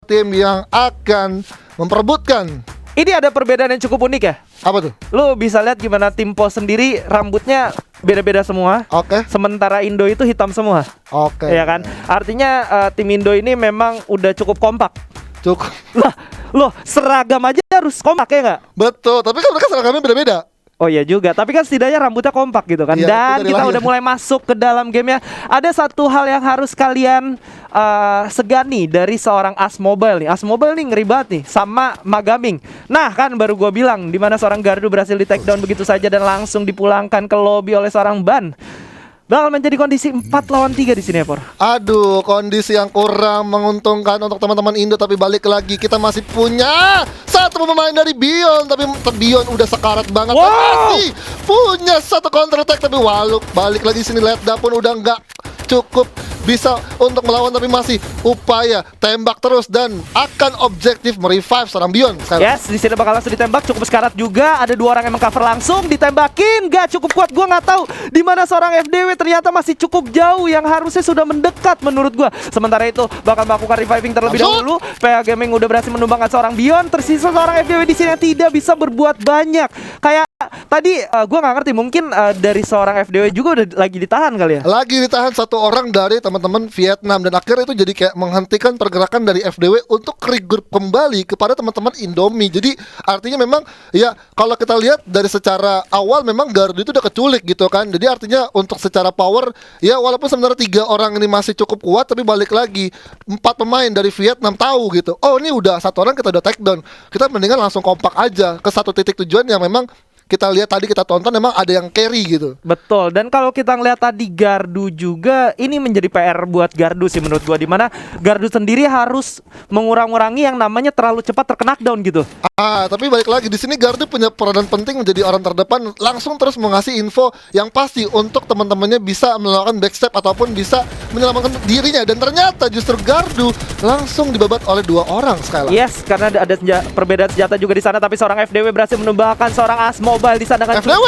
tim yang akan memperebutkan. Ini ada perbedaan yang cukup unik ya. Apa tuh? Lu bisa lihat gimana tim POS sendiri rambutnya beda-beda semua. Oke. Sementara Indo itu hitam semua. Oke. Ya kan? Artinya tim Indo ini memang udah cukup kompak. Cukup. Lah, loh seragam aja harus kompak ya nggak? Betul, tapi kan mereka seragamnya beda-beda. Oh iya juga, tapi kan setidaknya rambutnya kompak gitu kan. Iya, Dan itu dari kita lahir. udah mulai masuk ke dalam gamenya. Ada satu hal yang harus kalian segani dari seorang As Mobile nih. As Mobile nih ngeri banget nih sama Magaming. Nah kan baru gua bilang dimana seorang gardu berhasil di take down begitu saja dan langsung dipulangkan ke lobby oleh seorang Ban. Bakal menjadi kondisi 4 lawan 3 di sini ya, Por. Aduh, kondisi yang kurang menguntungkan untuk teman-teman Indo. Tapi balik lagi, kita masih punya satu pemain dari Bion. Tapi Bion udah sekarat banget. Wow. Dan masih punya satu counter attack. Tapi balik lagi sini, Letda pun udah nggak cukup bisa untuk melawan. Tapi masih upaya tembak terus dan akan objektif merevive seorang Bion. Yes, di sini bakal langsung ditembak, cukup sekarat juga. Ada dua orang yang mengcover langsung, ditembakin, gak cukup kuat. Gua nggak tahu di mana seorang FDW ternyata masih cukup jauh yang harusnya sudah mendekat menurut gua. Sementara itu bakal melakukan reviving terlebih dahulu. PA Gaming udah berhasil menumbangkan seorang Bion. Tersisa seorang FDW di sini yang tidak bisa berbuat banyak. Kayak tadi gua nggak ngerti, mungkin dari seorang FDW juga udah lagi ditahan kali ya. Lagi ditahan satu orang dari teman-teman Vietnam. Dan akhirnya itu jadi kayak menghentikan pergerakan dari FDW untuk regroup kembali kepada teman-teman Indomie. Jadi artinya memang ya kalau kita lihat dari secara awal memang Gardu itu udah keculik gitu kan. Jadi artinya untuk secara power ya walaupun sebenarnya 3 orang ini masih cukup kuat, tapi balik lagi 4 pemain dari Vietnam tahu gitu. Oh ini udah satu orang kita udah take down. Kita mendingan langsung kompak aja ke satu titik tujuan yang memang kita lihat tadi, kita tonton memang ada yang carry gitu. Betul, dan kalau kita ngeliat tadi Gardu juga, ini menjadi PR buat Gardu sih menurut gua, dimana Gardu sendiri harus mengurang-urangi yang namanya terlalu cepat terkena down gitu. Tapi balik lagi di sini Gardu punya peranan penting menjadi orang terdepan, langsung terus mengasih info yang pasti untuk teman-temannya bisa melakukan backstep ataupun bisa menyelamatkan dirinya. Dan ternyata justru Gardu langsung dibabat oleh 2 orang sekali. Yes, karena ada perbedaan senjata juga di sana, tapi seorang FDW berhasil menumbangkan seorang As Mobile di sana dengan FDW.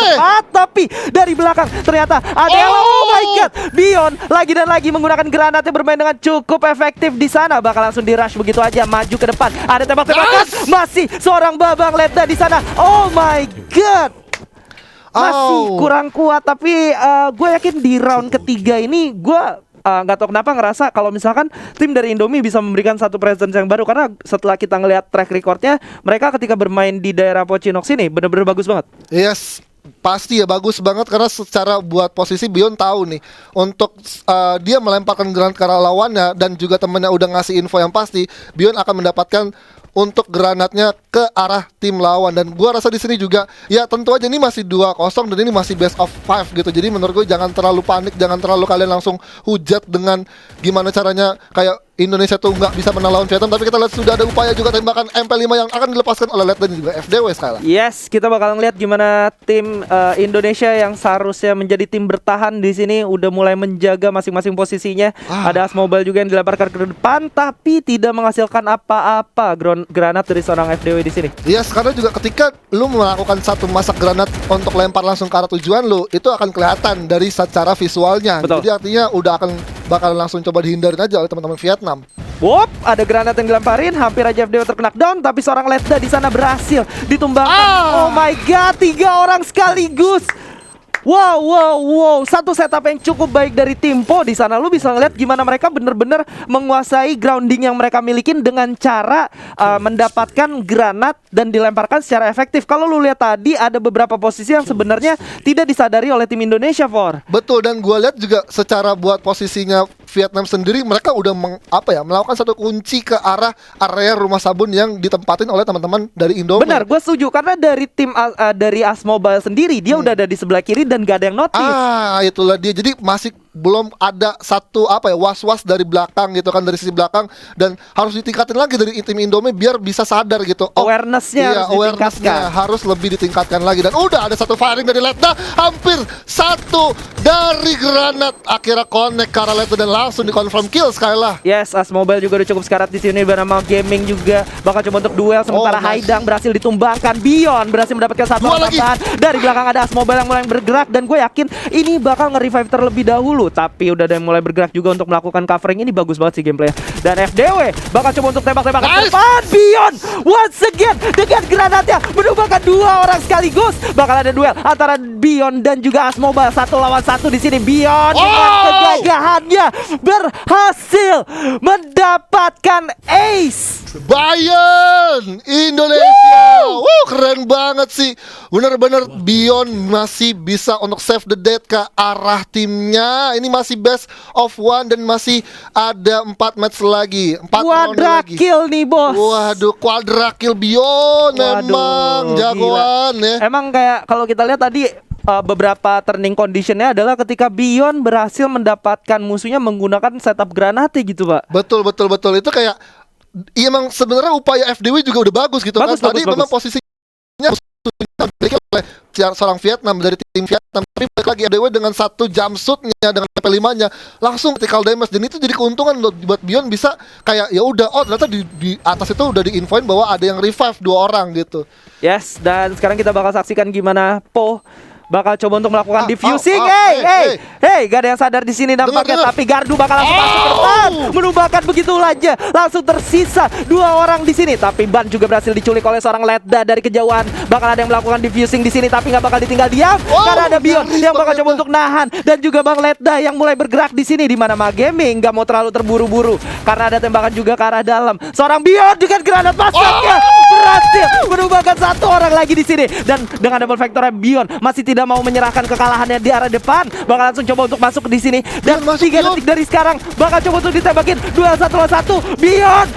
tapi dari belakang ternyata ada oh my god, Bion lagi dan lagi menggunakan granatnya bermain dengan cukup efektif di sana. Bakal langsung di rush begitu aja, maju ke depan. Ada tembak-tembakan, masih seorang Babang Letda di sana. Oh my god. Masih kurang kuat, tapi gue yakin di round ketiga ini gue nggak tahu kenapa ngerasa kalau misalkan tim dari Indomie bisa memberikan satu presence yang baru, karena setelah kita ngelihat track recordnya mereka ketika bermain di daerah Pochinok sini bener-bener bagus banget. Yes, pasti ya bagus banget karena secara buat posisi Bion tahu nih untuk dia melemparkan granat ke arah lawannya dan juga temennya udah ngasih info yang pasti, Bion akan mendapatkan untuk granatnya ke arah tim lawan. Dan gua rasa di sini juga ya tentu aja ini masih 2-0 dan ini masih best of 5 gitu. Jadi menurut gue jangan terlalu panik, jangan terlalu kalian langsung hujat dengan gimana caranya kayak Indonesia tuh nggak bisa menang lawan Vietnam. Tapi kita lihat sudah ada upaya juga tembakan MP5 yang akan dilepaskan oleh Letda dan juga FDW sekali. Yes, kita bakal ngeliat gimana tim Indonesia yang seharusnya menjadi tim bertahan di sini udah mulai menjaga masing-masing posisinya. Ada As Mobile juga yang dilemparkan ke depan tapi tidak menghasilkan apa-apa granat dari seorang FDW di sini. Yes, karena juga ketika lu melakukan satu masak granat untuk lempar langsung ke arah tujuan lu, itu akan kelihatan dari secara visualnya. Betul. Jadi artinya udah bakal langsung coba dihindarin aja oleh teman-teman Vietnam. Wop, ada granat yang dilemparin, hampir aja FDW terkena down, tapi seorang Letda di sana berhasil ditumbangkan. Oh my god, 3 orang sekaligus. Wow, satu setup yang cukup baik dari Timpo di sana. Lu bisa ngeliat gimana mereka bener-bener menguasai grounding yang mereka milikin dengan cara mendapatkan granat dan dilemparkan secara efektif. Kalau lu lihat tadi ada beberapa posisi yang sebenarnya tidak disadari oleh tim Indonesia, For. Betul, dan gue lihat juga secara buat posisinya Vietnam sendiri mereka udah melakukan satu kunci ke arah area rumah sabun yang ditempatin oleh teman-teman dari Indomie. Benar, gue setuju karena dari tim dari As Mobile sendiri dia udah ada di sebelah kiri dan gak ada yang notice. Itulah dia. Jadi masih belum ada satu was-was dari belakang gitu kan, dari sisi belakang, dan harus ditingkatin lagi dari tim Indomie biar bisa sadar gitu. Awareness-nya harus ditingkatkan. Harus lebih ditingkatkan lagi. Dan udah ada satu firing dari Letda, hampir satu dari granat akhirnya connect ke arah Letda dan langsung dikonfirm kill sekali lah. Yes, As Mobile juga udah cukup sekarat di sini bernama Gaming juga bakal coba untuk duel, sementara Haidang berhasil ditumbangkan. Bion berhasil mendapatkan satu tambahan. Dari belakang ada As Mobile yang mulai bergerak dan gue yakin ini bakal nge-revive terlebih dahulu dulu, tapi udah ada yang mulai bergerak juga untuk melakukan covering. Ini bagus banget sih gameplaynya. Dan FDW bakal coba untuk tembak-tembakan ke depan. Beyond once again dengan granatnya menumbangkan 2 orang sekaligus. Bakal ada duel antara Beyond dan juga Asmobile 1 lawan 1 di sini. Beyond dengan kegagahannya berhasil mendapatkan ace. Bayern Indonesia. Keren banget sih. Bener-bener Beyond masih bisa untuk save the dead ke arah timnya. Ini masih best of 1 dan masih ada 4 match lagi, 4 round lagi. Kill nih bos. Waduh, quadra kill Beyond. Memang jagoan ya. Emang kayak kalau kita lihat tadi beberapa turning conditionnya adalah ketika Beyond berhasil mendapatkan musuhnya menggunakan setup granate gitu, Pak. Betul. Itu kayak emang sebenarnya upaya FDW juga udah bagus gitu kan. Tadi memang posisinya dimiliki oleh seorang Vietnam dari tim Vietnam, tapi balik lagi FDW dengan 1 jumpsuitnya dengan PP5-nya langsung critical damage, dan itu jadi keuntungan buat Beyond. Bisa kayak ya udah, ternyata di atas itu udah diinfoin bahwa ada yang revive 2 orang gitu. Yes, dan sekarang kita bakal saksikan gimana Po bakal coba untuk melakukan diffusing. Gak ada yang sadar di sini nampaknya, tapi Gardu bakal langsung masuk ke depan, menumbangkan begitu aja. Langsung tersisa 2 orang di sini, tapi Ban juga berhasil diculik oleh seorang Ledda dari kejauhan. Bakal ada yang melakukan diffusing di sini, tapi nggak bakal ditinggal diam karena ada Beyond yang bakal coba untuk nahan, dan juga Bang Ledda yang mulai bergerak di sini. Di mana Magaming nggak mau terlalu terburu-buru karena ada tembakan juga ke arah dalam. Seorang Beyond dengan granat masuknya berhasil menumbangkan 1 orang lagi di sini, dan dengan double vectornya Beyond masih tidak mau menyerahkan kekalahannya di arah depan. Bakal langsung coba untuk masuk di sini, dan 3 detik dari sekarang bakal coba untuk ditembakin duel 1 lawan 1. Beyond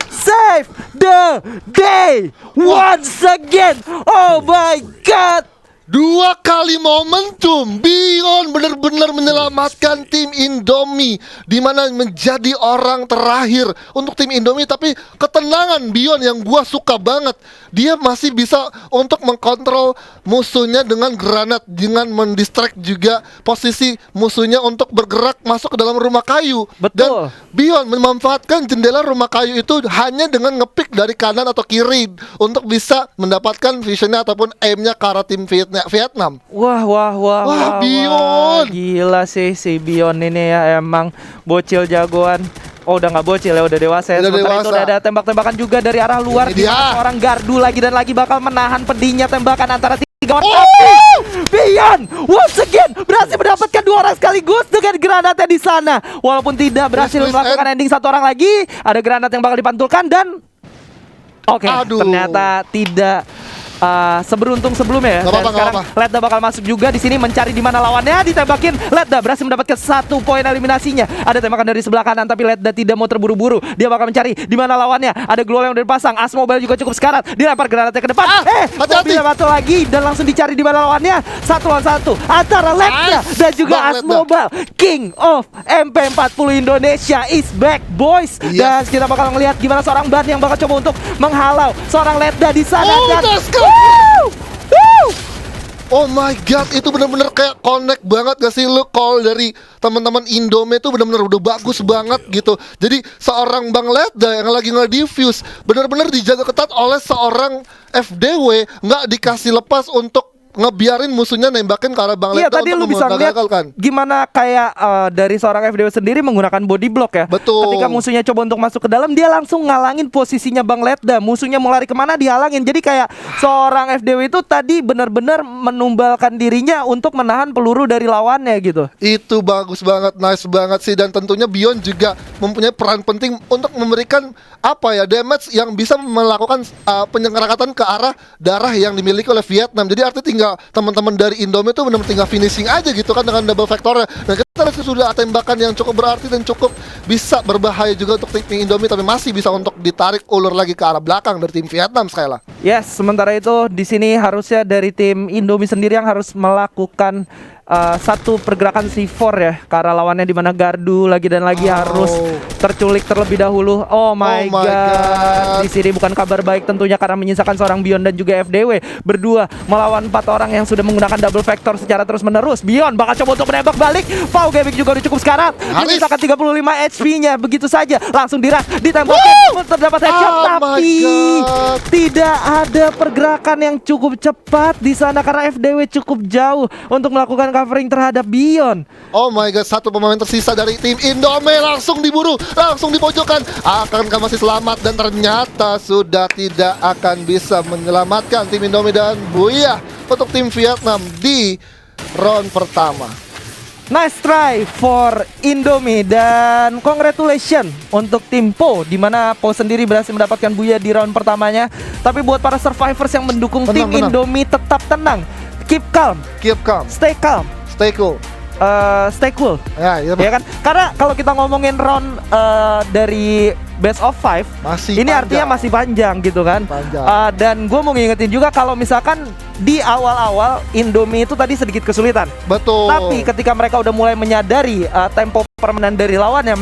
save the day once again. Oh my god, 2 kali momentum. Beyond benar-benar menyelamatkan tim Indomie, di mana menjadi orang terakhir untuk tim Indomie. Tapi ketenangan Beyond yang gua suka banget, dia masih bisa untuk mengkontrol musuhnya dengan granat, dengan mendistract juga posisi musuhnya untuk bergerak masuk ke dalam rumah kayu. Betul. Dan Beyond memanfaatkan jendela rumah kayu itu hanya dengan ngepick dari kanan atau kiri untuk bisa mendapatkan visionnya ataupun aimnya ke arah tim Vietnam. Wah, Beyond. Gila sih si Beyond ini ya, emang bocil jagoan. Oh, udah nggak bocil ya, udah dewasa ya. Sementara itu udah ada tembak-tembakan juga dari arah luar. Orang Gardu lagi dan lagi bakal menahan pedihnya tembakan antara 3 orang. Tapi Beyond once again berhasil mendapatkan 2 orang sekaligus dengan granatnya di sana. Walaupun tidak berhasil melakukan ending 1 orang lagi, ada granat yang bakal dipantulkan dan ternyata tidak seberuntung sebelumnya ya. Dan sekarang Ledda bakal masuk juga di sini mencari di mana lawannya, ditembakin. Ledda berhasil mendapatkan 1 poin eliminasinya. Ada tembakan dari sebelah kanan, tapi Ledda tidak mau terburu-buru. Dia bakal mencari di mana lawannya. Ada glowal yang udah dipasang. Asmobile juga cukup sekarat. Dilempar granatnya ke depan. Tidak batu lagi, dan langsung dicari di mana lawannya. 1 lawan 1 antara Ledda dan juga Asmobile. King of MP40 Indonesia is back, boys. Dan kita bakal ngelihat gimana seorang Ban yang bakal coba untuk menghalau seorang Ledda di sana. Oh my god, itu benar-benar kayak connect banget gak sih lu? Call dari teman-teman Indomie itu benar-benar udah bagus banget gitu. Jadi seorang Bang Ledda yang lagi nge-diffuse benar-benar dijaga ketat oleh seorang FDW, nggak dikasih lepas untuk ngebiarin musuhnya nembakin ke arah Bang Ledda. Iya, tadi lu bisa lihat gimana kayak dari seorang FDW sendiri menggunakan body block ya. Betul. Ketika musuhnya coba untuk masuk ke dalam, dia langsung ngalangin posisinya Bang Ledda. Musuhnya mau lari kemana, dihalangin. Jadi kayak seorang FDW itu tadi benar-benar menumbalkan dirinya untuk menahan peluru dari lawannya gitu. Itu bagus banget, nice banget sih. Dan tentunya Beyond juga mempunyai peran penting untuk memberikan damage yang bisa melakukan penyerangan ke arah darah yang dimiliki oleh Vietnam. Jadi artinya tinggal teman-teman dari Indomie itu benar-benar tinggal finishing aja gitu kan dengan double vectornya. Dan kita lihat sudah tembakan yang cukup berarti dan cukup bisa berbahaya juga untuk tim Indomie, tapi masih bisa untuk ditarik ulur lagi ke arah belakang dari tim Vietnam sekali lah. Yes, sementara itu di sini harusnya dari tim Indomie sendiri yang harus melakukan satu pergerakan C4 ya ke arah lawannya, di mana Gardu lagi dan lagi harus terculik terlebih dahulu. Oh my god. Di sini bukan kabar baik tentunya, karena menyisakan seorang Beyond dan juga FDW berdua melawan 4 orang yang sudah menggunakan double vector secara terus-menerus. Beyond bakal coba untuk menembak balik. Pau Gaming juga udah cukup sekarat. Menyisakan 35 HP-nya begitu saja. Langsung ditembakin. Terdapat headshot, tapi tidak ada pergerakan yang cukup cepat di sana karena FDW cukup jauh untuk melakukan recovering terhadap Bion. Oh my god, satu pemain tersisa dari tim Indomie langsung diburu, langsung dipojokkan. Akankah masih selamat? Dan ternyata sudah tidak akan bisa menyelamatkan tim Indomie dan Booyah untuk tim Vietnam di round pertama. Nice try for Indomie dan congratulations untuk tim Po, di mana Po sendiri berhasil mendapatkan Booyah di round pertamanya. Tapi buat para survivors yang mendukung tim Tenang. Indomie, tetap tenang, keep calm, Keep calm, stay calm, stay cool. stay cool. Ya, iya, Ya kan? Karena kalau kita ngomongin round dari best of 5, masih ini panjang. artinya masih panjang gitu kan. Panjang. Dan gue mau ngingetin juga kalau misalkan di awal-awal Indomie itu tadi sedikit kesulitan. Betul. Tapi ketika mereka udah mulai menyadari tempo permainan dari lawannya,